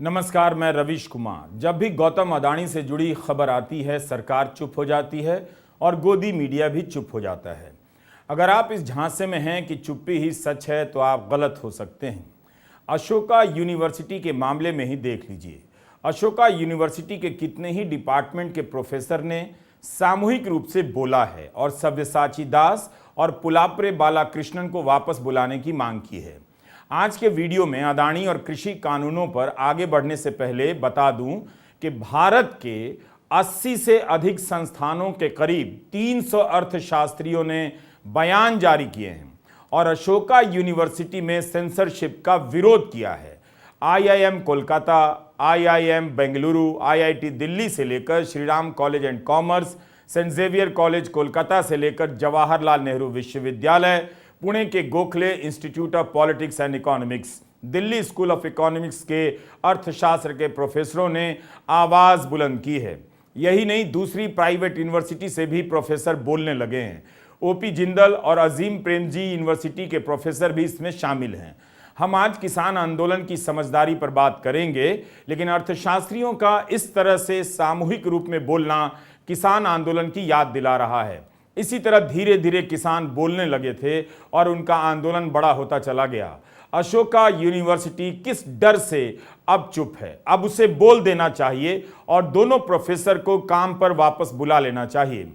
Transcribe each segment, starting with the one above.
नमस्कार, मैं रवीश कुमार। जब भी गौतम अडानी से जुड़ी खबर आती है, सरकार चुप हो जाती है और गोदी मीडिया भी चुप हो जाता है। अगर आप इस झांसे में हैं कि चुप्पी ही सच है तो आप गलत हो सकते हैं। अशोका यूनिवर्सिटी के मामले में ही देख लीजिए। अशोका यूनिवर्सिटी के कितने ही डिपार्टमेंट के प्रोफेसर ने सामूहिक रूप से बोला है और सव्यसाची दास और पुलाप्रे बालाकृष्णन को वापस बुलाने की मांग की है। आज के वीडियो में अडानी और कृषि कानूनों पर आगे बढ़ने से पहले बता दूं कि भारत के 80 से अधिक संस्थानों के करीब 300 अर्थशास्त्रियों ने बयान जारी किए हैं और अशोका यूनिवर्सिटी में सेंसरशिप का विरोध किया है। IIM Kolkata, IIM Bengaluru, IIT Delhi से लेकर Shriram college and commerce, saint Xavier college Kolkata से लेकर जवाहरलाल नेहरू विश्वविद्यालय, पुणे के Gokhale institute of politics and economics, Delhi school of economics के अर्थशास्त्र के प्रोफेसरों ने आवाज बुलंद की है। यही नहीं, दूसरी प्राइवेट यूनिवर्सिटी से भी प्रोफेसर बोलने लगे हैं। OP जिंदल और अजीम प्रेमजी यूनिवर्सिटी के प्रोफेसर भी इसमें शामिल हैं। हम आज किसान आंदोलन की समझदारी पर बात करेंगे, लेकिन अर्थशास्त्रियों का इस तरह से सामूहिक रूप में बोलना किसान आंदोलन की याद दिला रहा है। इसी तरह धीरे धीरे किसान बोलने लगे थे और उनका आंदोलन बड़ा होता चला गया। अशोका यूनिवर्सिटी किस डर से अब चुप है? अब उसे बोल देना चाहिए और दोनों प्रोफेसर को काम पर वापस बुला लेना चाहिए।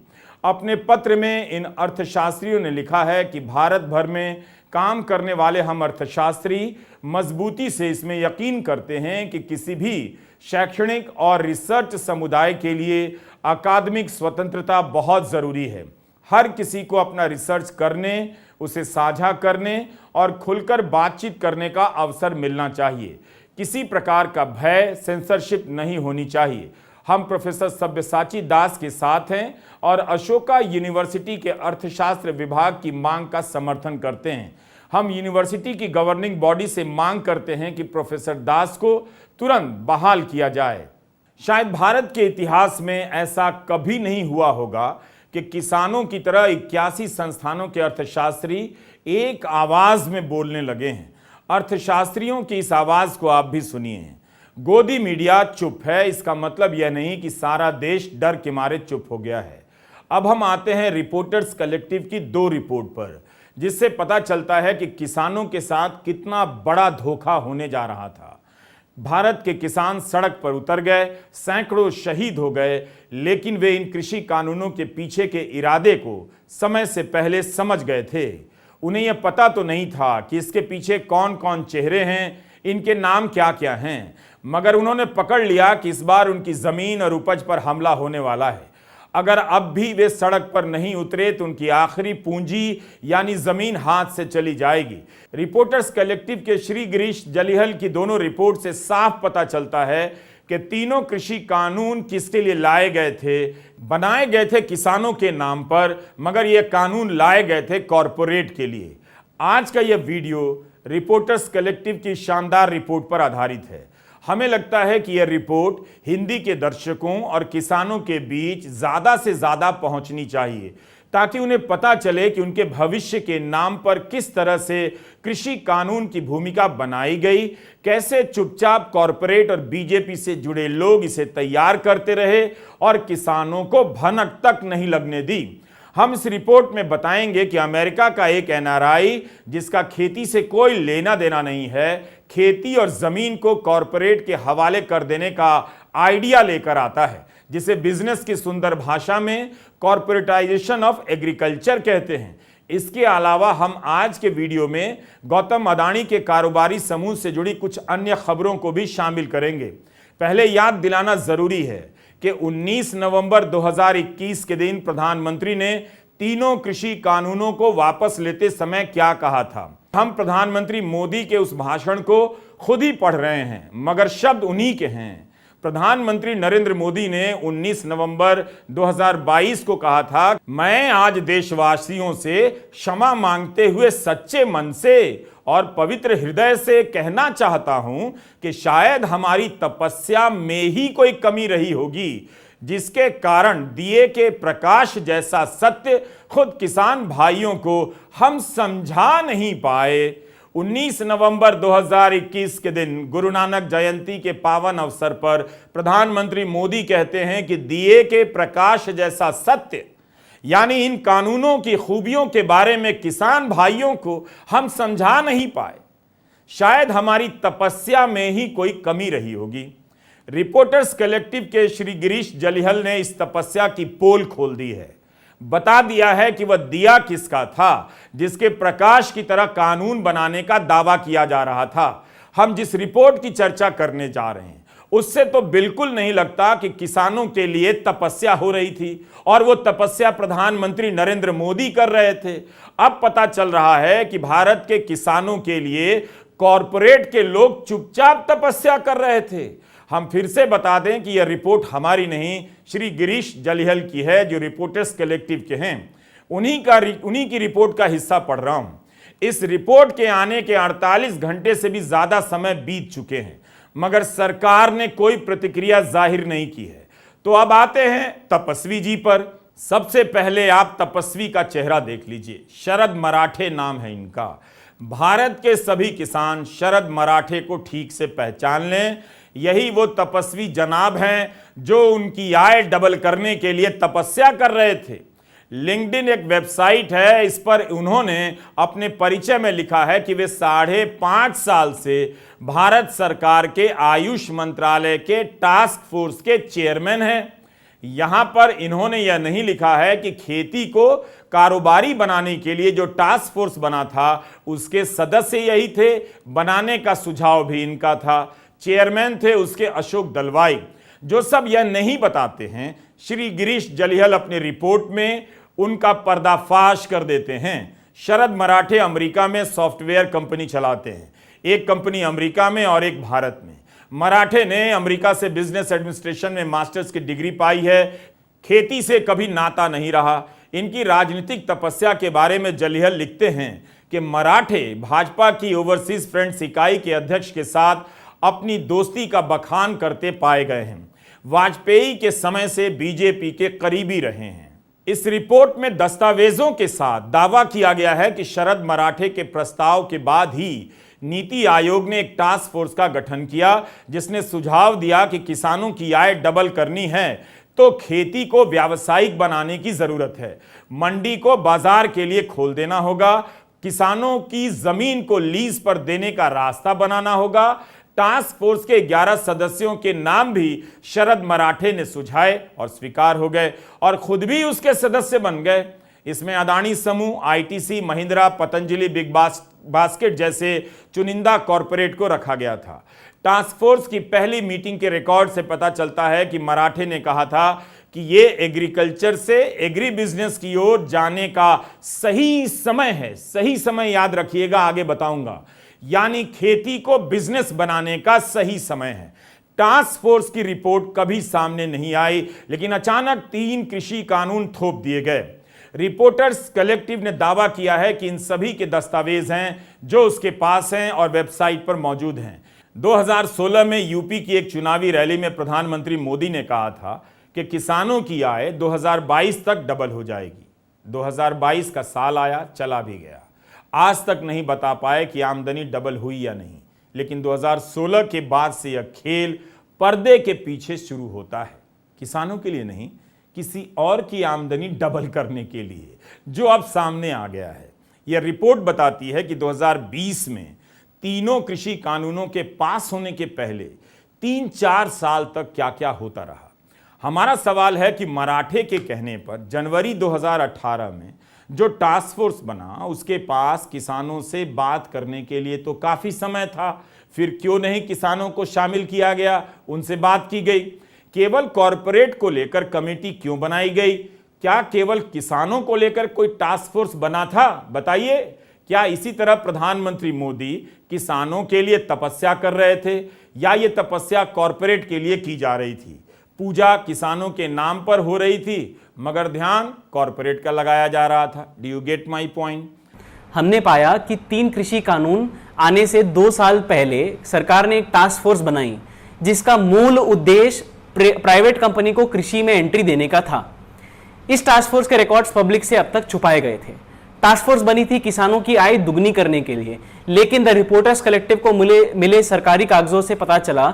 अपने पत्र में इन अर्थशास्त्रियों ने लिखा है कि भारत भर में काम करने वाले हम अर्थशास्त्री मजबूती से इसमें यकीन करते हैं कि किसी भी शैक्षणिक और रिसर्च समुदाय के लिए अकादमिक स्वतंत्रता बहुत जरूरी है। हर किसी को अपना रिसर्च करने, उसे साझा करने और खुलकर बातचीत करने का अवसर मिलना चाहिए। किसी प्रकार का भय, सेंसरशिप नहीं होनी चाहिए। हम प्रोफेसर सव्यसाची दास के साथ हैं और अशोका यूनिवर्सिटी के अर्थशास्त्र विभाग की मांग का समर्थन करते हैं। हम यूनिवर्सिटी की गवर्निंग बॉडी से मांग करते हैं कि प्रोफेसर दास को तुरंत बहाल किया जाए। शायद भारत के इतिहास में ऐसा कभी नहीं हुआ होगा कि किसानों की तरह 81 संस्थानों के अर्थशास्त्री एक आवाज में बोलने लगे हैं। अर्थशास्त्रियों की इस आवाज को आप भी सुनिए। गोदी मीडिया चुप है, इसका मतलब यह नहीं कि सारा देश डर के मारे चुप हो गया है। अब हम आते हैं रिपोर्टर्स कलेक्टिव की 2 रिपोर्ट पर, जिससे पता चलता है कि किसानों के साथ कितना बड़ा धोखा होने जा रहा था। भारत के किसान सड़क पर उतर गए, सैकड़ों शहीद हो गए, लेकिन वे इन कृषि कानूनों के पीछे के इरादे को समय से पहले समझ गए थे। उन्हें यह पता तो नहीं था कि इसके पीछे कौन कौन चेहरे हैं, इनके नाम क्या क्या हैं, मगर उन्होंने पकड़ लिया कि इस बार उनकी जमीन और उपज पर हमला होने वाला है। अगर अब भी वे सड़क पर नहीं उतरे तो उनकी आखिरी पूंजी यानी जमीन हाथ से चली जाएगी। रिपोर्टर्स कलेक्टिव के श्री गिरीश जलिहल की दोनों रिपोर्ट से साफ पता चलता है कि तीनों कृषि कानून किसके लिए लाए गए थे। बनाए गए थे किसानों के नाम पर, मगर ये कानून लाए गए थे कॉरपोरेट के लिए। आज का यह वीडियो रिपोर्टर्स कलेक्टिव की शानदार रिपोर्ट पर आधारित है। हमें लगता है कि यह रिपोर्ट हिंदी के दर्शकों और किसानों के बीच ज्यादा से ज्यादा पहुंचनी चाहिए, ताकि उन्हें पता चले कि उनके भविष्य के नाम पर किस तरह से कृषि कानून की भूमिका बनाई गई, कैसे चुपचाप कॉरपोरेट और बीजेपी से जुड़े लोग इसे तैयार करते रहे और किसानों को भनक तक नहीं लगने दी। हम इस रिपोर्ट में बताएंगे कि अमेरिका का एक NRI, जिसका खेती से कोई लेना देना नहीं है, खेती और जमीन को कॉरपोरेट के हवाले कर देने का आइडिया लेकर आता है, जिसे बिजनेस की सुंदर भाषा में कॉरपोरेटाइजेशन ऑफ एग्रीकल्चर कहते हैं। इसके अलावा हम आज के वीडियो में गौतम अडानी के कारोबारी समूह से जुड़ी कुछ अन्य खबरों को भी शामिल करेंगे। पहले याद दिलाना जरूरी है कि 19 नवंबर 2021 के दिन प्रधानमंत्री ने तीनों कृषि कानूनों को वापस लेते समय क्या कहा था। हम प्रधानमंत्री मोदी के उस भाषण को खुद ही पढ़ रहे हैं, मगर शब्द उन्हीं के हैं। प्रधानमंत्री नरेंद्र मोदी ने 19 नवंबर 2022 को कहा था, मैं आज देशवासियों से क्षमा मांगते हुए सच्चे मन से और पवित्र हृदय से कहना चाहता हूं कि शायद हमारी तपस्या में ही कोई कमी रही होगी, जिसके कारण दिए के प्रकाश जैसा सत्य खुद किसान भाइयों को हम समझा नहीं पाए। 19 नवंबर 2021 के दिन गुरु नानक जयंती के पावन अवसर पर प्रधानमंत्री मोदी कहते हैं कि दिए के प्रकाश जैसा सत्य, यानी इन कानूनों की खूबियों के बारे में किसान भाइयों को हम समझा नहीं पाए। शायद हमारी तपस्या में ही कोई कमी रही होगी। रिपोर्टर्स कलेक्टिव के श्री गिरीश जलिहल ने इस तपस्या की पोल खोल दी है, बता दिया है कि वह दिया किसका था जिसके प्रकाश की तरह कानून बनाने का दावा किया जा रहा था। हम जिस रिपोर्ट की चर्चा करने जा रहे हैं उससे तो बिल्कुल नहीं लगता कि किसानों के लिए तपस्या हो रही थी और वो तपस्या प्रधानमंत्री नरेंद्र मोदी कर रहे थे। अब पता चल रहा है कि भारत के किसानों के लिए कॉरपोरेट के लोग चुपचाप तपस्या कर रहे थे। हम फिर से बता दें कि यह रिपोर्ट हमारी नहीं, श्री गिरीश जलिहल की है, जो रिपोर्टर्स कलेक्टिव के हैं। उन्हीं की रिपोर्ट का हिस्सा पढ़ रहा हूं। इस रिपोर्ट के आने के 48 घंटे से भी ज्यादा समय बीत चुके हैं, मगर सरकार ने कोई प्रतिक्रिया जाहिर नहीं की है। तो अब आते हैं तपस्वी जी पर। सबसे पहले आप तपस्वी का चेहरा देख लीजिए। शरद मराठे नाम है इनका। भारत के सभी किसान शरद मराठे को ठीक से पहचान लें। यही वो तपस्वी जनाब हैं जो उनकी आय डबल करने के लिए तपस्या कर रहे थे। लिंक्डइन एक वेबसाइट है, इस पर उन्होंने अपने परिचय में लिखा है कि वे 5.5 साल से भारत सरकार के आयुष मंत्रालय के टास्क फोर्स के चेयरमैन हैं। यहां पर इन्होंने यह नहीं लिखा है कि खेती को कारोबारी बनाने के लिए जो टास्क फोर्स बना था उसके सदस्य यही थे, बनाने का सुझाव भी इनका था। चेयरमैन थे उसके अशोक दलवाई। जो सब यह नहीं बताते हैं, श्री गिरीश जलिहल अपनी रिपोर्ट में उनका पर्दाफाश कर देते हैं। शरद मराठे अमेरिका में सॉफ्टवेयर कंपनी चलाते हैं, एक कंपनी अमेरिका में और एक भारत में। मराठे ने अमेरिका से बिजनेस एडमिनिस्ट्रेशन में मास्टर्स की डिग्री पाई है। खेती से कभी नाता नहीं रहा। इनकी राजनीतिक तपस्या के बारे में जलिहल लिखते हैं कि मराठे भाजपा की ओवरसीज फ्रेंड्स इकाई के अध्यक्ष के साथ अपनी दोस्ती का बखान करते पाए गए हैं। वाजपेयी के समय से बीजेपी के करीबी रहे हैं। इस रिपोर्ट में दस्तावेजों के साथ दावा किया गया है कि शरद मराठे के प्रस्ताव के बाद ही नीति आयोग ने एक टास्क फोर्स का गठन किया, जिसने सुझाव दिया कि किसानों की आय डबल करनी है तो खेती को व्यावसायिक बनाने की जरूरत है। मंडी को बाजार के लिए खोल देना होगा। किसानों की जमीन को लीज पर देने का रास्ता बनाना होगा। टास्क फोर्स के 11 सदस्यों के नाम भी शरद मराठे ने सुझाए और स्वीकार हो गए और खुद भी उसके सदस्य बन गए। इसमें अदानी समूह, ITC, Mahindra, Patanjali, big basket जैसे चुनिंदा कॉरपोरेट को रखा गया था। टास्क फोर्स की पहली मीटिंग के रिकॉर्ड से पता चलता है कि मराठे ने कहा था कि ये एग्रीकल्चर से एग्री बिजनेस की ओर जाने का सही समय है। सही समय याद रखिएगा, आगे बताऊंगा। यानी खेती को बिजनेस बनाने का सही समय है। टास्क फोर्स की रिपोर्ट कभी सामने नहीं आई, लेकिन अचानक 3 कृषि कानून थोप दिए गए। रिपोर्टर्स कलेक्टिव ने दावा किया है कि इन सभी के दस्तावेज हैं जो उसके पास हैं और वेबसाइट पर मौजूद हैं। 2016 में यूपी की एक चुनावी रैली में प्रधानमंत्री मोदी ने कहा था कि किसानों की आय 2022 तक डबल हो जाएगी। 2022 का साल आया, चला भी गया। आज तक नहीं बता पाए कि आमदनी डबल हुई या नहीं, लेकिन 2016 के बाद से यह खेल पर्दे के पीछे शुरू होता है। किसानों के लिए नहीं, किसी और की आमदनी डबल करने के लिए, जो अब सामने आ गया है। यह रिपोर्ट बताती है कि 2020 में तीनों कृषि कानूनों के पास होने के पहले 3-4 साल तक क्या क्या होता रहा। हमारा सवाल है कि मराठे के कहने पर जनवरी 2018 में जो टास्क फोर्स बना, उसके पास किसानों से बात करने के लिए तो काफी समय था। फिर क्यों नहीं किसानों को शामिल किया गया, उनसे बात की गई? केवल कॉरपोरेट को लेकर कमेटी क्यों बनाई गई? क्या केवल किसानों को लेकर कोई टास्क फोर्स बना था? बताइए। क्या इसी तरह प्रधानमंत्री मोदी किसानों के लिए तपस्या कर रहे थे, या ये तपस्या कॉरपोरेट के लिए की जा रही थी? पूजा किसानों के नाम पर हो रही थी, मगर ध्यान कॉरपोरेट का लगाया जा रहा था। Do you get my point? हमने पाया कि 3 कृषि कानून आने से 2 साल पहले सरकार ने एक टास्क फोर्स बनाई, जिसका मूल उद्देश्य प्राइवेट कंपनी को कृषि में एंट्री देने का था। इस टास्क फोर्स के रिकॉर्ड्स पब्लिक से अब तक छुपाए गए थे। टास्क फोर्स बनी थी किसानों की आय दुगनी करने के लिए, लेकिन द रिपोर्टर्स कलेक्टिव को मिले सरकारी कागजों से पता चला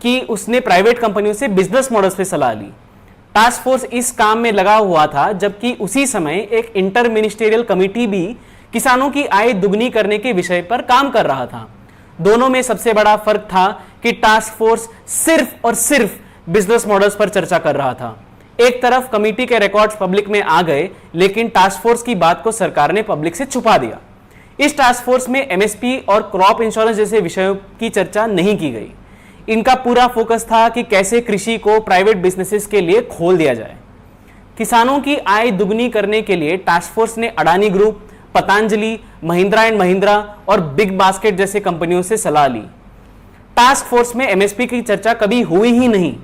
कि उसने प्राइवेट कंपनियों से बिजनेस मॉडल्स पे सलाह ली। टास्क फोर्स इस काम में लगा हुआ था, जबकि उसी समय एक इंटर मिनिस्टेरियल कमिटी भी किसानों की आय दुगनी करने के विषय पर काम कर रहा था। दोनों में सबसे बड़ा फर्क था कि टास्क फोर्स सिर्फ और सिर्फ बिजनेस मॉडल्स पर चर्चा कर रहा था। एक तरफ कमेटी के रिकॉर्ड्स पब्लिक में आ गए, लेकिन टास्क फोर्स की बात को सरकार ने पब्लिक से छुपा दिया। इस टास्क फोर्स में एमएसपी और क्रॉप इंश्योरेंस जैसे विषयों की चर्चा नहीं की गई। इनका पूरा फोकस था कि कैसे कृषि को प्राइवेट बिजनेसेस के लिए खोल दिया जाए। किसानों की आय दुगनी करने के लिए टास्क फोर्स ने अडानी ग्रुप, पतंजलि, महिंद्रा एंड महिंद्रा और बिग बास्केट जैसे कंपनियों से सलाह ली। टास्क फोर्स में एमएसपी की चर्चा कभी हुई ही नहीं।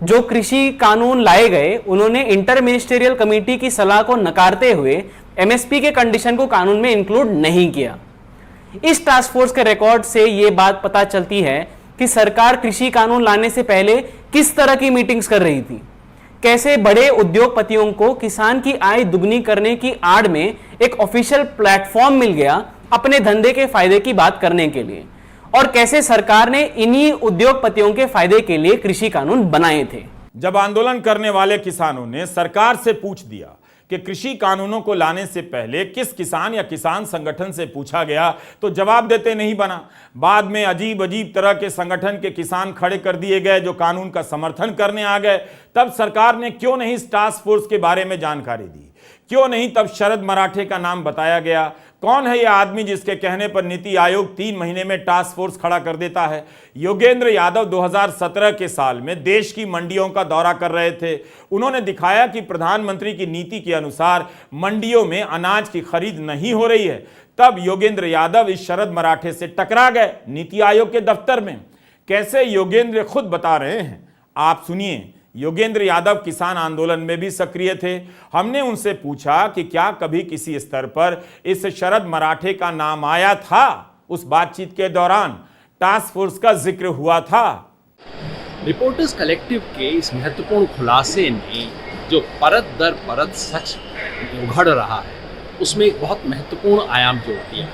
जो कृषि कानून लाए गए, उन्होंने इंटर मिनिस्टेरियल कमेटी की सलाह को नकारते हुए एमएसपी के कंडीशन को कानून में इंक्लूड नहीं किया। इस टास्क फोर्स के रिकॉर्ड से यह बात पता चलती है कि सरकार कृषि कानून लाने से पहले किस तरह की मीटिंग्स कर रही थी, कैसे बड़े उद्योगपतियों को किसान की आय दुगनी करने की आड़ में एक ऑफिशियल प्लेटफॉर्म मिल गया अपने धंधे के फायदे की बात करने के लिए, और कैसे सरकार ने इन्हीं उद्योगपतियों के फायदे के लिए कृषि कानून बनाए थे। जब आंदोलन करने वाले किसानों ने सरकार से पूछ दिया कि कृषि कानूनों को लाने से पहले किस किसान या किसान संगठन से पूछा गया, तो जवाब देते नहीं बना। बाद में अजीब अजीब तरह के संगठन के किसान खड़े कर दिए गए जो कानून का समर्थन करने आ गए। तब सरकार ने क्यों नहीं इस टास्क फोर्स के बारे में जानकारी दी? क्यों नहीं तब शरद मराठे का नाम बताया गया? कौन है यह आदमी जिसके कहने पर नीति आयोग 3 महीने में टास्क फोर्स खड़ा कर देता है? योगेंद्र यादव 2017 के साल में देश की मंडियों का दौरा कर रहे थे। उन्होंने दिखाया कि प्रधानमंत्री की नीति के अनुसार मंडियों में अनाज की खरीद नहीं हो रही है। तब योगेंद्र यादव इस शरद मराठे से टकरा गए नीति आयोग के दफ्तर में। कैसे योगेंद्र खुद बता रहे हैं, आप सुनिए। योगेंद्र यादव किसान आंदोलन में भी सक्रिय थे। हमने उनसे पूछा कि क्या कभी किसी स्तर पर इस शरद मराठे का नाम आया था? उस बातचीत के दौरान टास्क फोर्स का जिक्र हुआ था। रिपोर्टर्स कलेक्टिव के इस महत्वपूर्ण खुलासे ने जो परत दर परत सच उघड़ रहा है, उसमें एक बहुत महत्वपूर्ण आयाम जोड़ दिया।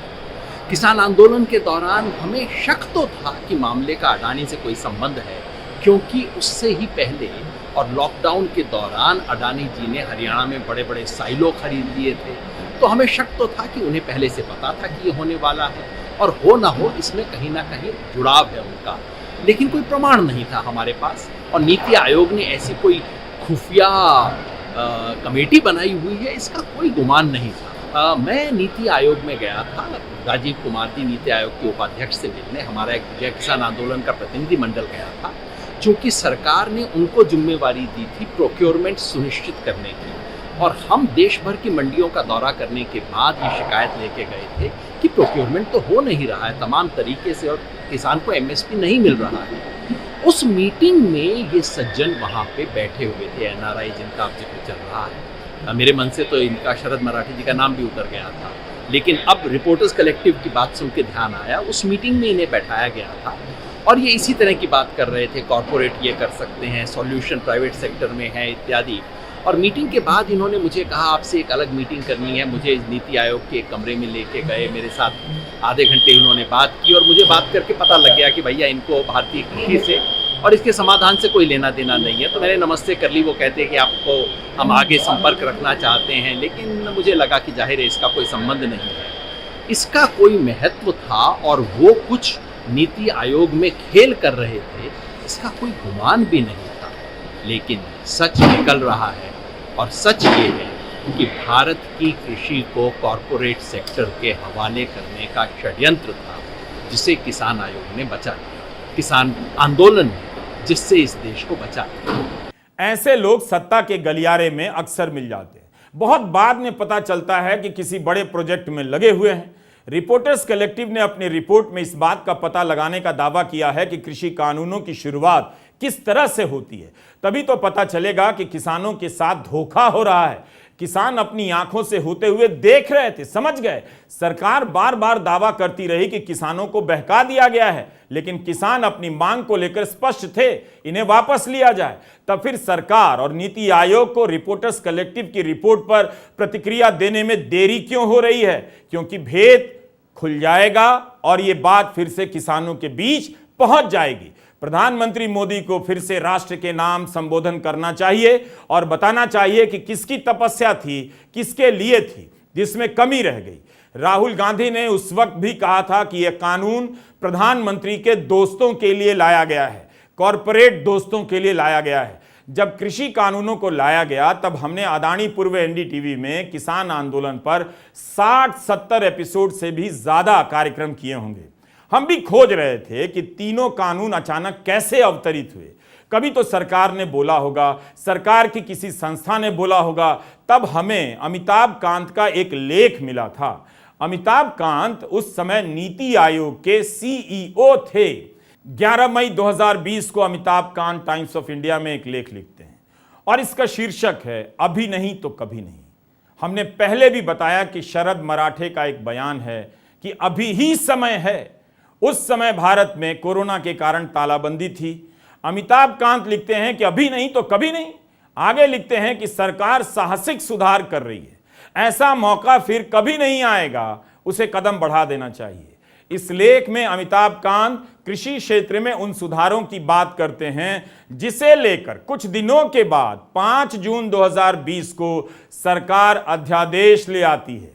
किसान आंदोलन के दौरान हमें शक तो था कि मामले का अडानी से कोई संबंध है, क्योंकि उससे ही पहले और लॉकडाउन के दौरान अडानी जी ने हरियाणा में बड़े बड़े साइलो खरीद लिए थे। तो हमें शक तो था कि उन्हें पहले से पता था कि ये होने वाला है, और हो ना हो इसमें कहीं ना कहीं जुड़ाव है उनका। लेकिन कोई प्रमाण नहीं था हमारे पास, और नीति आयोग ने ऐसी कोई खुफिया कमेटी बनाई हुई है, इसका कोई गुमान नहीं था। मैं नीति आयोग में गया था, राजीव कुमार जी नीति आयोग के उपाध्यक्ष से मिलने। हमारा एक जय किसान आंदोलन का प्रतिनिधिमंडल गया था, चूँकि सरकार ने उनको जिम्मेवारी दी थी प्रोक्योरमेंट सुनिश्चित करने की, और हम देश भर की मंडियों का दौरा करने के बाद ये शिकायत लेके गए थे कि प्रोक्योरमेंट तो हो नहीं रहा है तमाम तरीके से, और किसान को एमएसपी नहीं मिल रहा है। उस मीटिंग में ये सज्जन वहाँ पे बैठे हुए थे, एनआरआई जिनका अब जिक्र चल रहा है। मेरे मन से तो इनका शरद मराठे जी का नाम भी उतर गया था, लेकिन अब रिपोर्टर्स कलेक्टिव की बात सुन के ध्यान आया, उस मीटिंग में इन्हें बैठाया गया था और ये इसी तरह की बात कर रहे थे, कॉरपोरेट ये कर सकते हैं, सॉल्यूशन प्राइवेट सेक्टर में है इत्यादि। और मीटिंग के बाद इन्होंने मुझे कहा आपसे एक अलग मीटिंग करनी है। मुझे नीति आयोग के एक कमरे में लेके गए, मेरे साथ आधे घंटे उन्होंने बात की, और मुझे बात करके पता लग गया कि भैया इनको भारतीय कृषि से और इसके समाधान से कोई लेना देना नहीं है। तो मैंने नमस्ते कर ली। वो कहते कि आपको हम आगे संपर्क रखना चाहते हैं, लेकिन मुझे लगा कि जाहिर है इसका कोई संबंध नहीं है। इसका कोई महत्व था और वो कुछ नीति आयोग में खेल कर रहे थे, इसका कोई गुमान भी नहीं था। लेकिन सच निकल रहा है, और सच ये है कि भारत की कृषि को कॉरपोरेट सेक्टर के हवाले करने का षड्यंत्र था, जिसे किसान आयोग ने बचा लिया, किसान आंदोलन ने जिससे इस देश को बचा लिया। ऐसे लोग सत्ता के गलियारे में अक्सर मिल जाते हैं। बहुत बाद में पता चलता है कि किसी बड़े प्रोजेक्ट में लगे हुए हैं। रिपोर्टर्स कलेक्टिव ने अपनी रिपोर्ट में इस बात का पता लगाने का दावा किया है कि कृषि कानूनों की शुरुआत किस तरह से होती है, तभी तो पता चलेगा कि किसानों के साथ धोखा हो रहा है। किसान अपनी आंखों से होते हुए देख रहे थे, समझ गए। सरकार बार बार दावा करती रही कि किसानों को बहका दिया गया है, लेकिन किसान अपनी मांग को लेकर स्पष्ट थे, इन्हें वापस लिया जाए। तब फिर सरकार और नीति आयोग को रिपोर्टर्स कलेक्टिव की रिपोर्ट पर प्रतिक्रिया देने में देरी क्यों हो रही है? क्योंकि भेद खुल जाएगा और यह बात फिर से किसानों के बीच पहुंच जाएगी। प्रधानमंत्री मोदी को फिर से राष्ट्र के नाम संबोधन करना चाहिए और बताना चाहिए कि किसकी तपस्या थी, किसके लिए थी, जिसमें कमी रह गई। राहुल गांधी ने उस वक्त भी कहा था कि यह कानून प्रधानमंत्री के दोस्तों के लिए लाया गया है, कॉरपोरेट दोस्तों के लिए लाया गया है। जब कृषि कानूनों को लाया गया तब हमने अदानी पूर्व एनडीटीवी में किसान आंदोलन पर 60-70 एपिसोड से भी ज्यादा कार्यक्रम किए होंगे। हम भी खोज रहे थे कि तीनों कानून अचानक कैसे अवतरित हुए। कभी तो सरकार ने बोला होगा, सरकार की किसी संस्था ने बोला होगा। तब हमें अमिताभ कांत का एक लेख मिला था। अमिताभ कांत उस समय नीति आयोग के सीईओ थे। 11 मई 2020 को Amitabh Kant times of India में एक लेख लिखते हैं और इसका शीर्षक है अभी नहीं तो कभी नहीं। हमने पहले भी बताया कि शरद मराठे का एक बयान है कि अभी ही समय है। उस समय भारत में कोरोना के कारण तालाबंदी थी। अमिताभ कांत लिखते हैं कि अभी नहीं तो कभी नहीं। आगे लिखते हैं कि सरकार साहसिक सुधार कर रही है, ऐसा मौका फिर कभी नहीं आएगा, उसे कदम बढ़ा देना चाहिए। इस लेख में अमिताभ कांत कृषि क्षेत्र में उन सुधारों की बात करते हैं जिसे लेकर कुछ दिनों के बाद 5 जून 2020 को सरकार अध्यादेश ले आती है।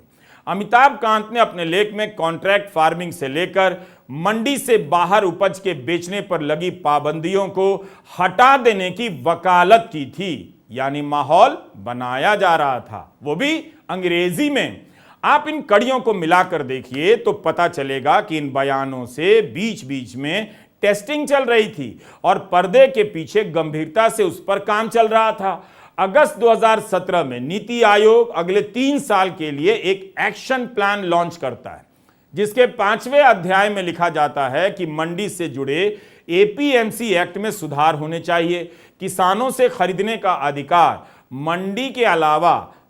अमिताभ कांत ने अपने लेख में कॉन्ट्रैक्ट फार्मिंग से लेकर मंडी से बाहर उपज के बेचने पर लगी पाबंदियों को हटा देने की वकालत की थी, यानी माहौल बनाया जा रहा था, वो भी अंग्रेजी में। आप इन कड़ियों को मिलाकर देखिए तो पता चलेगा कि इन बयानों से बीच बीच में टेस्टिंग चल रही थी और पर्दे के पीछे गंभीरता से उस पर काम चल रहा था। अगस्त 2017 में नीति आयोग अगले 3 साल के लिए एक एक्शन प्लान लॉन्च करता है, जिसके 5वें अध्याय में लिखा जाता है कि मंडी से जुड़े एपीएमसी एक्ट में सुधार होने चाहिए। किसानों से खरीदने का अधिकार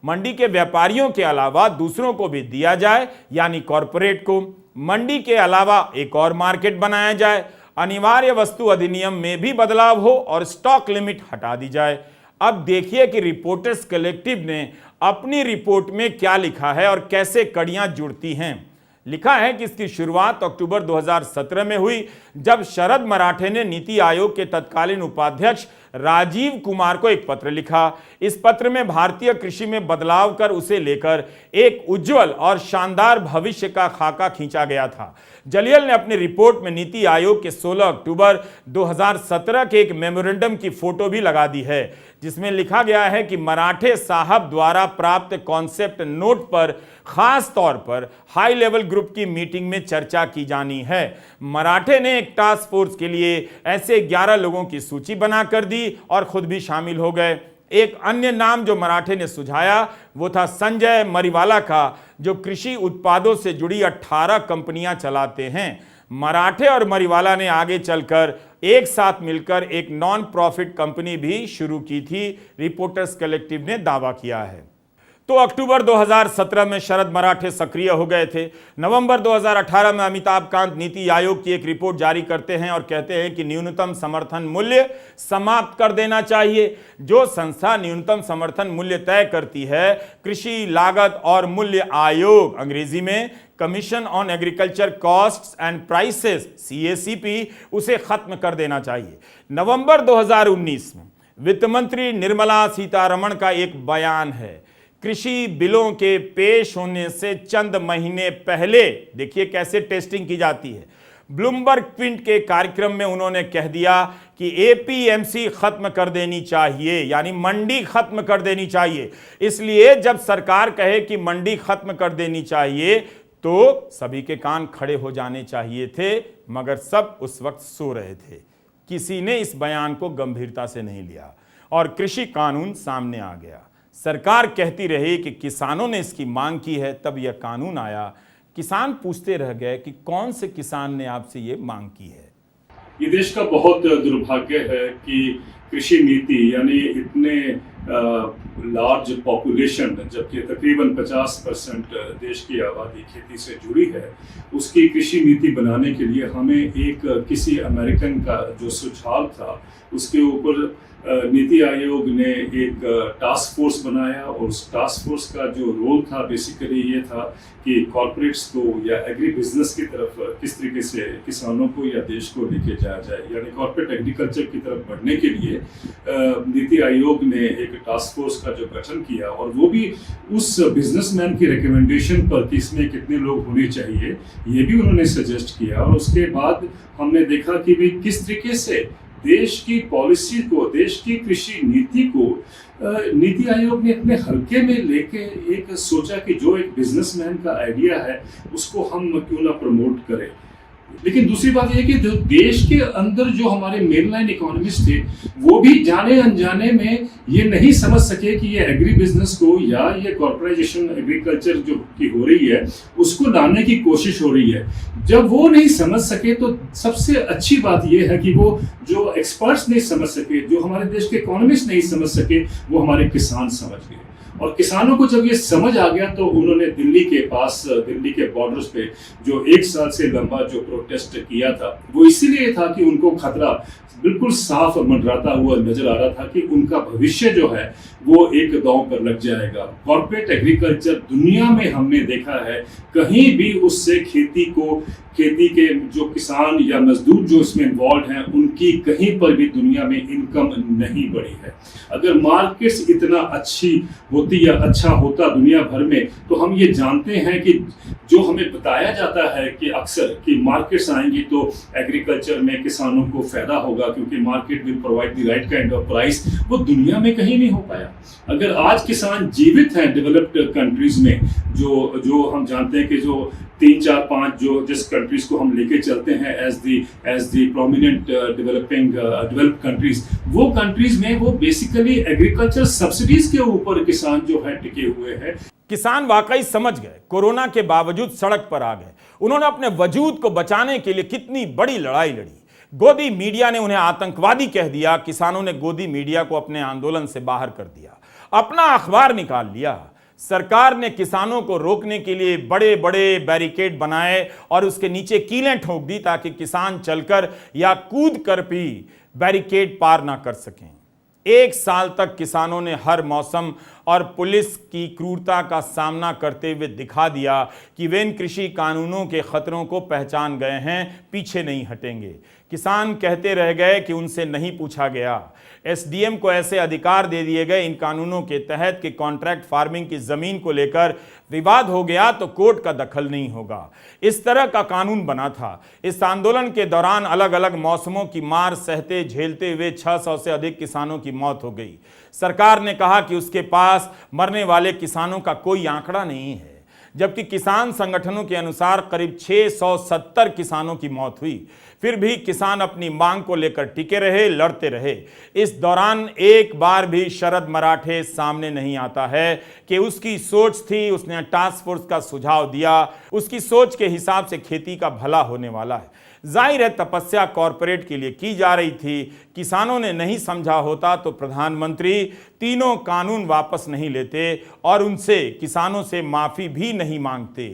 मंडी के व्यापारियों के अलावा दूसरों को भी दिया जाए, यानी कॉरपोरेट को। मंडी के अलावा एक और मार्केट बनाया जाए। अनिवार्य वस्तु अधिनियम में भी बदलाव हो और स्टॉक लिमिट हटा दी जाए। अब देखिए कि रिपोर्टर्स कलेक्टिव ने अपनी रिपोर्ट में क्या लिखा है और कैसे कड़ियां जुड़ती हैं। लिखा है कि इसकी शुरुआत अक्टूबर 2017 में हुई, जब शरद मराठे ने नीति आयोग के तत्कालीन उपाध्यक्ष राजीव कुमार को एक पत्र लिखा। इस पत्र में भारतीय कृषि में बदलाव कर उसे लेकर एक उज्जवल और शानदार भविष्य का खाका खींचा गया था। जलियल ने अपनी रिपोर्ट में नीति आयोग के 16 अक्टूबर 2017 के एक मेमोरेंडम की फोटो भी लगा दी है, जिसमें लिखा गया है कि मराठे साहब द्वारा प्राप्त कॉन्सेप्ट नोट पर खास तौर पर हाई लेवल ग्रुप की मीटिंग में चर्चा की जानी है। मराठे ने एक टास्क फोर्स के लिए ऐसे 11 लोगों की सूची बनाकर दी और खुद भी शामिल हो गए। एक अन्य नाम जो मराठे ने सुझाया वो था संजय मरीवाला का, जो कृषि उत्पादों से जुड़ी 18 कंपनियां चलाते हैं। मराठे और मरीवाला ने आगे चलकर एक साथ मिलकर एक नॉन प्रॉफिट कंपनी भी शुरू की थी, रिपोर्टर्स कलेक्टिव ने दावा किया है। तो अक्टूबर 2017 में शरद मराठे सक्रिय हो गए थे। नवंबर 2018 में अमिताभ कांत नीति आयोग की एक रिपोर्ट जारी करते हैं और कहते हैं कि न्यूनतम समर्थन मूल्य समाप्त कर देना चाहिए। जो संस्था न्यूनतम समर्थन मूल्य तय करती है, कृषि लागत और मूल्य आयोग, अंग्रेजी में commission on agriculture costs and prices, CACP, उसे खत्म कर देना चाहिए। नवंबर 2019 में वित्त मंत्री निर्मला सीतारमण का एक बयान है। कृषि बिलों के पेश होने से चंद महीने पहले देखिए कैसे टेस्टिंग की जाती है। ब्लूमबर्ग क्विंट के कार्यक्रम में उन्होंने कह दिया कि एपीएमसी खत्म कर देनी चाहिए, यानी मंडी खत्म कर देनी चाहिए। इसलिए जब सरकार कहे कि मंडी खत्म कर देनी चाहिए तो सभी के कान खड़े हो जाने चाहिए थे, मगर सब उस वक्त सो रहे थे। किसी ने इस बयान को गंभीरता से नहीं लिया और कृषि कानून सामने आ गया। सरकार कहती रही कि किसानों ने इसकी मांग की है, तब यह कानून आया। किसान पूछते रह गए कि कौन से किसान ने आपसे ये मांग की है। ये देश का बहुत दुर्भाग्य है कि कृषि नीति यानी इतने लार्ज पॉपुलेशन, जबकि तकरीबन 50% देश की आबादी खेती से जुड़ी है, उसकी कृषि नीति बनाने के लिए हमें एक किसी अमेरिकन का जो सुझाव था उसके ऊपर नीति आयोग ने एक टास्क फोर्स बनाया, और उस टास्क फोर्स का जो रोल था बेसिकली ये था कि कॉर्पोरेट्स को या एग्री बिजनेस की तरफ किस तरीके से किसानों को या देश को लेके जाया जाए, यानी कॉर्पोरेट एग्रीकल्चर की तरफ बढ़ने के लिए नीति आयोग ने एक टास्क फोर्स का जो गठन किया, और वो भी उस बिजनेसमैन की रिकमेंडेशन पर कि इसमें कितने लोग होने चाहिए ये भी उन्होंने सजेस्ट किया। और उसके बाद हमने देखा कि भाई किस तरीके से देश की पॉलिसी को, देश की कृषि नीति को नीति आयोग ने अपने हल्के में लेके एक सोचा कि जो एक बिजनेसमैन का आइडिया है उसको हम क्यों ना प्रमोट करें। लेकिन दूसरी बात यह कि देश के अंदर जो हमारे मेन लाइन इकोनॉमिस्ट थे वो भी जाने अनजाने में ये नहीं समझ सके कि ये एग्री बिजनेस को या ये कॉर्पोरेटाइजेशन एग्रीकल्चर जो की हो रही है उसको लाने की कोशिश हो रही है। जब वो नहीं समझ सके तो सबसे अच्छी बात यह है कि वो जो एक्सपर्ट्स नहीं समझ सके, जो हमारे देश के इकोनॉमिस्ट नहीं समझ सके, वो हमारे किसान समझ गए। और किसानों को जब ये समझ आ गया तो उन्होंने दिल्ली के पास, दिल्ली के बॉर्डर्स पे जो 1 साल से लंबा जो प्रोटेस्ट किया था वो इसीलिए था कि उनको खतरा बिल्कुल साफ मंडराता हुआ नजर आ रहा था कि उनका भविष्य जो है वो एक दांव पर लग जाएगा। कॉर्पोरेट एग्रीकल्चर दुनिया में हमने देखा है कहीं भी उससे खेती के जो किसान या मजदूर जो इसमें इन्वॉल्व हैं उनकी कहीं पर भी दुनिया में इनकम नहीं बढ़ी है। अगर मार्केट्स इतना अच्छी होती या अच्छा होता दुनिया भर में तो हम ये जानते हैं कि जो हमें बताया जाता है कि अक्सर कि मार्केट्स आएंगी तो एग्रीकल्चर में किसानों को फायदा होगा क्योंकि market will provide the right kind of price, वो दुनिया में कहीं नहीं हो पाया। अगर आज किसान जीवित हैं डेवलप्ड कंट्रीज में, जो हम जानते हैं कि जो 3, 4, 5 जो जिस कंट्रीज को हम लेके चलते हैं as the prominent developed countries, वो कंट्रीज में वो बेसिकली एग्रीकल्चर सब्सिडीज के ऊपर किसान जो है टिके हुए हैं। किसान वाकई समझ गए, कोरोना के बावजूद सड़क पर आ गए। उन्होंने अपने वजूद को बचाने के लिए कितनी बड़ी लड़ाई लड़ी। गोदी मीडिया ने उन्हें आतंकवादी कह दिया, किसानों ने गोदी मीडिया को अपने आंदोलन से बाहर कर दिया, अपना अखबार निकाल लिया। सरकार ने किसानों को रोकने के लिए बड़े बड़े बैरिकेड बनाए और उसके नीचे कीलें ठोक दी ताकि किसान चलकर या कूद कर भी बैरिकेड पार ना कर सकें। 1 साल तक किसानों ने हर मौसम और पुलिस की क्रूरता का सामना करते हुए दिखा दिया कि वे इन कृषि कानूनों के खतरों को पहचान गए हैं, पीछे नहीं हटेंगे। किसान कहते रह गए कि उनसे नहीं पूछा गया। एसडीएम को ऐसे अधिकार दे दिए गए इन कानूनों के तहत कि कॉन्ट्रैक्ट फार्मिंग की जमीन को लेकर विवाद हो गया तो कोर्ट का दखल नहीं होगा। इस तरह का कानून बना था। इस आंदोलन के दौरान अलग अलग मौसमों की मार सहते झेलते हुए 600 से अधिक किसानों की मौत हो गई। सरकार ने कहा कि उसके पास मरने वाले किसानों का कोई आंकड़ा नहीं है, जबकि किसान संगठनों के अनुसार करीब 670 किसानों की मौत हुई। फिर भी किसान अपनी मांग को लेकर टिके रहे, लड़ते रहे। इस दौरान एक बार भी शरद मराठे सामने नहीं आता है कि उसकी सोच थी, उसने टास्क फोर्स का सुझाव दिया, उसकी सोच के हिसाब से खेती का भला होने वाला है। जाहिर है तपस्या कॉरपोरेट के लिए की जा रही थी। किसानों ने नहीं समझा होता तो प्रधानमंत्री तीनों कानून वापस नहीं लेते और उनसे, किसानों से माफी भी नहीं मांगते।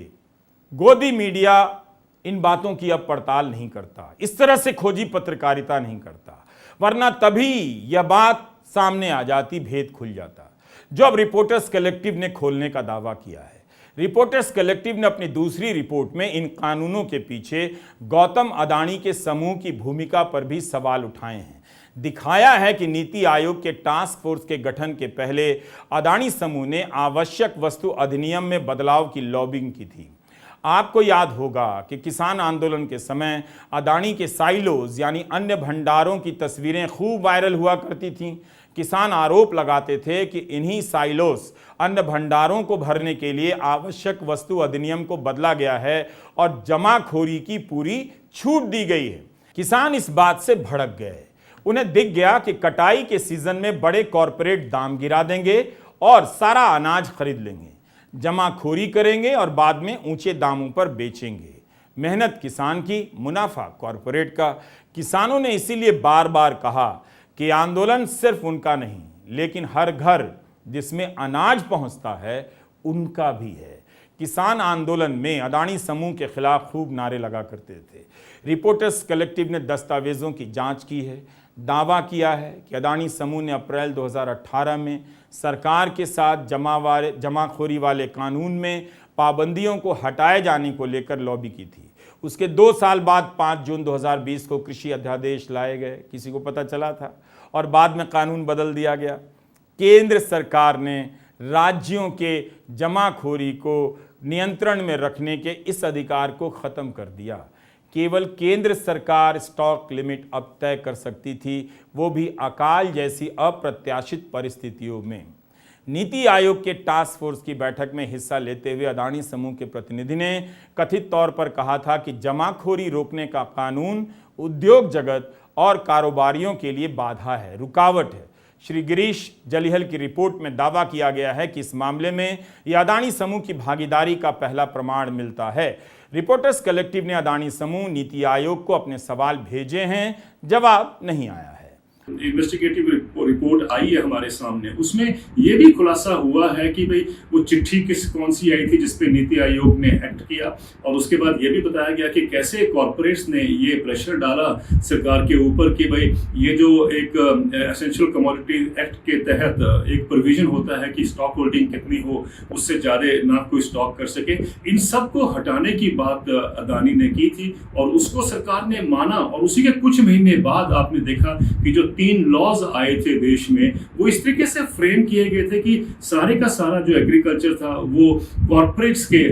गोदी मीडिया इन बातों की अब पड़ताल नहीं करता, इस तरह से खोजी पत्रकारिता नहीं करता, वरना तभी यह बात सामने आ जाती, भेद खुल जाता, जो अब रिपोर्टर्स कलेक्टिव ने खोलने का दावा किया है। रिपोर्टर्स कलेक्टिव ने अपनी दूसरी रिपोर्ट में इन कानूनों के पीछे गौतम अडानी के समूह की भूमिका पर भी सवाल उठाए हैं। दिखाया है कि नीति आयोग के टास्क फोर्स के गठन के पहले अडानी समूह ने आवश्यक वस्तु अधिनियम में बदलाव की लॉबिंग की थी। आपको याद होगा कि किसान आंदोलन के समय अडानी के साइलोज यानी अन्य भंडारों की तस्वीरें खूब वायरल हुआ करती थीं। किसान आरोप लगाते थे कि इन्हीं साइलोस अन्न भंडारों को भरने के लिए आवश्यक वस्तु अधिनियम को बदला गया है और जमाखोरी की पूरी छूट दी गई है। किसान इस बात से भड़क गए। उन्हें दिख गया कि कटाई के सीजन में बड़े कॉरपोरेट दाम गिरा देंगे और सारा अनाज खरीद लेंगे, जमाखोरी करेंगे और बाद में ऊंचे दामों पर बेचेंगे। मेहनत किसान की, मुनाफा कॉरपोरेट का। किसानों ने इसीलिए बार बार कहा कि आंदोलन सिर्फ उनका नहीं, लेकिन हर घर जिसमें अनाज पहुंचता है उनका भी है। किसान आंदोलन में अदानी समूह के खिलाफ खूब नारे लगा करते थे। रिपोर्टर्स कलेक्टिव ने दस्तावेजों की जांच की है, दावा किया है कि अदानी समूह ने अप्रैल 2018 में सरकार के साथ जमाखोरी वाले कानून में पाबंदियों को हटाए जाने को लेकर लॉबी की थी। उसके 2 साल बाद 5 जून 2020 को कृषि अध्यादेश लाए गए, किसी को पता चला था, और बाद में कानून बदल दिया गया। केंद्र सरकार ने राज्यों के जमाखोरी को नियंत्रण में रखने के इस अधिकार को खत्म कर दिया। केवल केंद्र सरकार स्टॉक लिमिट अब तय कर सकती थी, वो भी अकाल जैसी अप्रत्याशित परिस्थितियों में। नीति आयोग के टास्क फोर्स की बैठक में हिस्सा लेते हुए अदानी समूह के प्रतिनिधि ने कथित तौर पर कहा था कि जमाखोरी रोकने का कानून उद्योग जगत और कारोबारियों के लिए बाधा है, रुकावट है। श्री गिरीश जलिहल की रिपोर्ट में दावा किया गया है कि इस मामले में यह अदानी समूह की भागीदारी का पहला प्रमाण मिलता है। रिपोर्टर्स कलेक्टिव ने अदानी समूह नीति आयोग को अपने सवाल भेजे हैं, जवाब नहीं आया है। इन्वेस्टिगेटिव रिपोर्ट आई है हमारे सामने, उसमें यह भी खुलासा हुआ है कि भाई वो चिट्ठी कौन सी आई थी जिसपे नीति आयोग ने एक्ट किया, और उसके बाद ये भी बताया गया कि कैसे कॉर्पोरेट्स ने ये प्रेशर डाला सरकार के ऊपर कि भाई ये जो एक एसेंशियल कमोडिटी एक्ट के तहत एक प्रोविजन होता है कि स्टॉक होल्डिंग कितनी हो, उससे ज़्यादा ना कोई स्टॉक कर सके, इन सब को हटाने की बात अदानी ने की थी और उसको सरकार ने माना। और उसी के कुछ महीने बाद आपने देखा कि जो 3 लॉज आए थे देश में, वो इस तरीके से फ्रेम किए गए थे कि सारे का सारा जो एग्रीकल्चर था वो कॉर्पोरेट्स के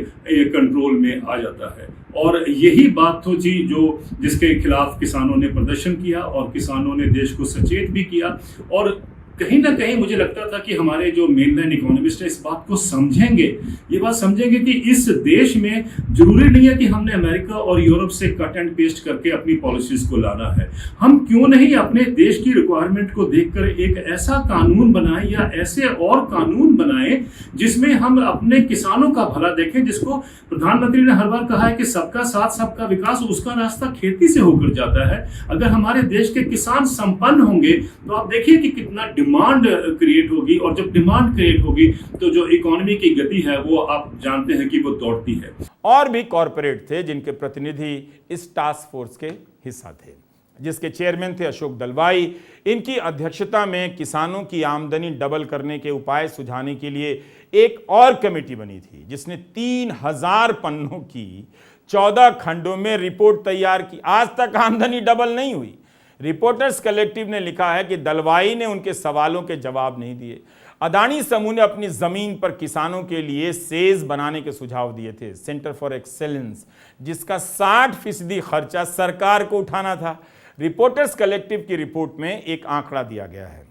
कंट्रोल में आ जाता है। और यही बात तो जी जो जिसके खिलाफ किसानों ने प्रदर्शन किया और किसानों ने देश को सचेत भी किया। और कहीं ना कहीं मुझे लगता था कि हमारे जो मेनलाइन इकोनॉमिस्ट है इस बात को समझेंगे, ये बात समझेंगे कि इस देश में जरूरी नहीं है कि हमने अमेरिका और यूरोप से कट एंड पेस्ट करके अपनी पॉलिसीज को लाना है। हम क्यों नहीं अपने देश की रिक्वायरमेंट को देखकर एक ऐसा कानून बनाएं या ऐसे और कानून बनाएं जिसमें हम अपने किसानों का भला देखें, जिसको प्रधानमंत्री ने हर बार कहा है कि सबका साथ सबका विकास, उसका रास्ता खेती से होकर जाता है। अगर हमारे देश के किसान संपन्न होंगे तो आप देखिए कि कितना डिमांड क्रिएट होगी, और जब डिमांड क्रिएट होगी तो जो इकोनॉमी की गति है वो आप जानते हैं कि वो दौड़ती है। और भी कॉरपोरेट थे जिनके प्रतिनिधि इस टास्क फोर्स के हिस्सा थे, जिसके चेयरमैन थे अशोक दलवाई। इनकी अध्यक्षता में किसानों की आमदनी डबल करने के उपाय सुझाने के लिए एक और कमेटी बनी थी, जिसने 3000 पन्नों की 14 खंडों में रिपोर्ट तैयार की। आज तक आमदनी डबल नहीं हुई। रिपोर्टर्स कलेक्टिव ने लिखा है कि दलवाई ने उनके सवालों के जवाब नहीं दिए। अदानी समूह ने अपनी जमीन पर किसानों के लिए सेज बनाने के सुझाव दिए थे, सेंटर फॉर एक्सेलेंस, जिसका 60% खर्चा सरकार को उठाना था। रिपोर्टर्स कलेक्टिव की रिपोर्ट में एक आंकड़ा दिया गया है।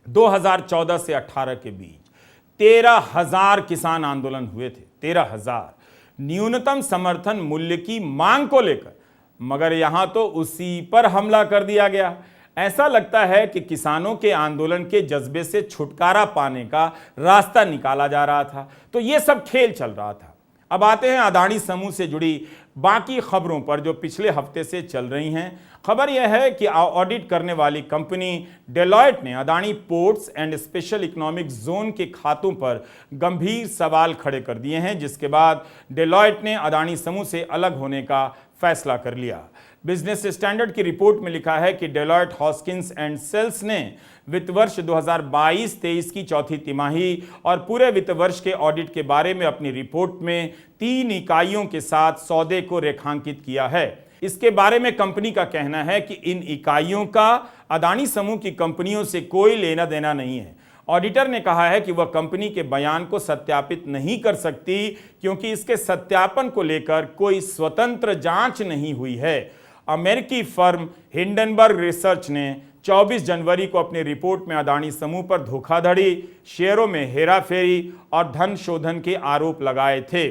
2014 से 18 के बीच 13,000 किसान आंदोलन हुए थे, 13,000 न्यूनतम समर्थन मूल्य की मांग को लेकर, मगर यहां तो उसी पर हमला कर दिया गया। ऐसा लगता है कि किसानों के आंदोलन के जज्बे से छुटकारा पाने का रास्ता निकाला जा रहा था। तो ये सब खेल चल रहा था। अब आते हैं अदानी समूह से जुड़ी बाकी खबरों पर जो पिछले हफ्ते से चल रही हैं। खबर यह है कि ऑडिट करने वाली कंपनी डेलॉयट ने Adani ports and special economic zone के खातों पर गंभीर सवाल खड़े कर दिए हैं, जिसके बाद डेलॉयट ने अदानी समूह से अलग होने का फैसला कर लिया। बिजनेस स्टैंडर्ड की रिपोर्ट में लिखा है कि डेलॉयट हॉस्किंस एंड सेल्स ने वित्त वर्ष 2022-23 की चौथी तिमाही और पूरे वित्त वर्ष के ऑडिट के बारे में अपनी रिपोर्ट में 3 इकाइयों के साथ सौदे को रेखांकित किया है। इसके बारे में कंपनी का कहना है कि इन इकाइयों का अदानी समूह की कंपनियों से कोई लेना देना नहीं है। ऑडिटर ने कहा है कि वह कंपनी के बयान को सत्यापित नहीं कर सकती क्योंकि इसके सत्यापन को लेकर कोई स्वतंत्र जांच नहीं हुई है। अमेरिकी फर्म हिंडनबर्ग रिसर्च ने 24 जनवरी को अपनी रिपोर्ट में अदानी समूह पर धोखाधड़ी, शेयरों में हेराफेरी और धन शोधन के आरोप लगाए थे।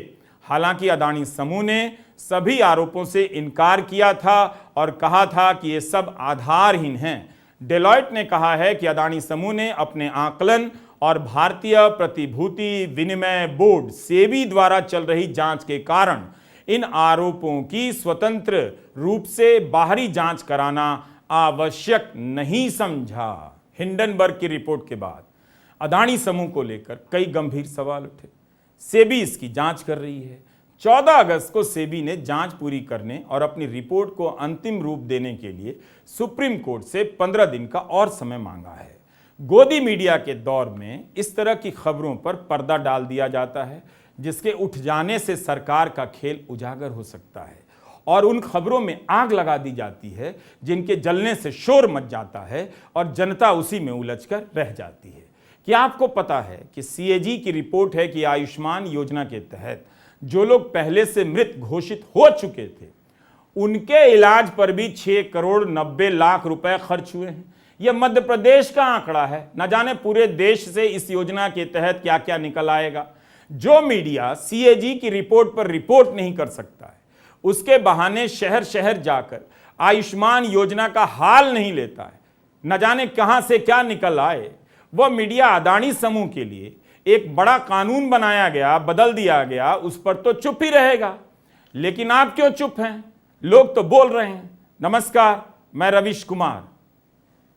हालांकि अदानी समूह ने सभी आरोपों से इनकार किया था और कहा था कि ये सब आधारहीन हैं। डेलॉयट ने कहा है कि अदानी समूह ने अपने आकलन और भारतीय प्रतिभूति विनिमय बोर्ड सेबी द्वारा चल रही जांच के कारण इन आरोपों की स्वतंत्र रूप से बाहरी जांच कराना आवश्यक नहीं समझा। हिंडनबर्ग की रिपोर्ट के बाद अदानी समूह को लेकर कई गंभीर सवाल उठे। सेबी इसकी जांच कर रही है। 14 अगस्त को सेबी ने जांच पूरी करने और अपनी रिपोर्ट को अंतिम रूप देने के लिए सुप्रीम कोर्ट से 15 दिन का और समय मांगा है। गोदी मीडिया के दौर में इस तरह की खबरों पर पर्दा डाल दिया जाता है जिसके उठ जाने से सरकार का खेल उजागर हो सकता है और उन खबरों में आग लगा दी जाती है जिनके जलने से शोर मच जाता है और जनता उसी में उलझकर रह जाती है। क्या आपको पता है कि सीएजी की रिपोर्ट है कि आयुष्मान योजना के तहत जो लोग पहले से मृत घोषित हो चुके थे उनके इलाज पर भी 6 करोड़ 90 लाख रुपए खर्च हुए हैं। यह मध्य प्रदेश का आंकड़ा है। न जाने पूरे देश से इस योजना के तहत क्या क्या निकल आएगा। जो मीडिया सीएजी की रिपोर्ट पर रिपोर्ट नहीं कर सकता है उसके बहाने शहर शहर जाकर आयुष्मान योजना का हाल नहीं लेता है, न जाने कहां से क्या निकल आए। वह मीडिया अदानी समूह के लिए एक बड़ा कानून बनाया गया, बदल दिया गया, उस पर तो चुप ही रहेगा। लेकिन आप क्यों चुप हैं? लोग तो बोल रहे हैं। नमस्कार, मैं रविश कुमार।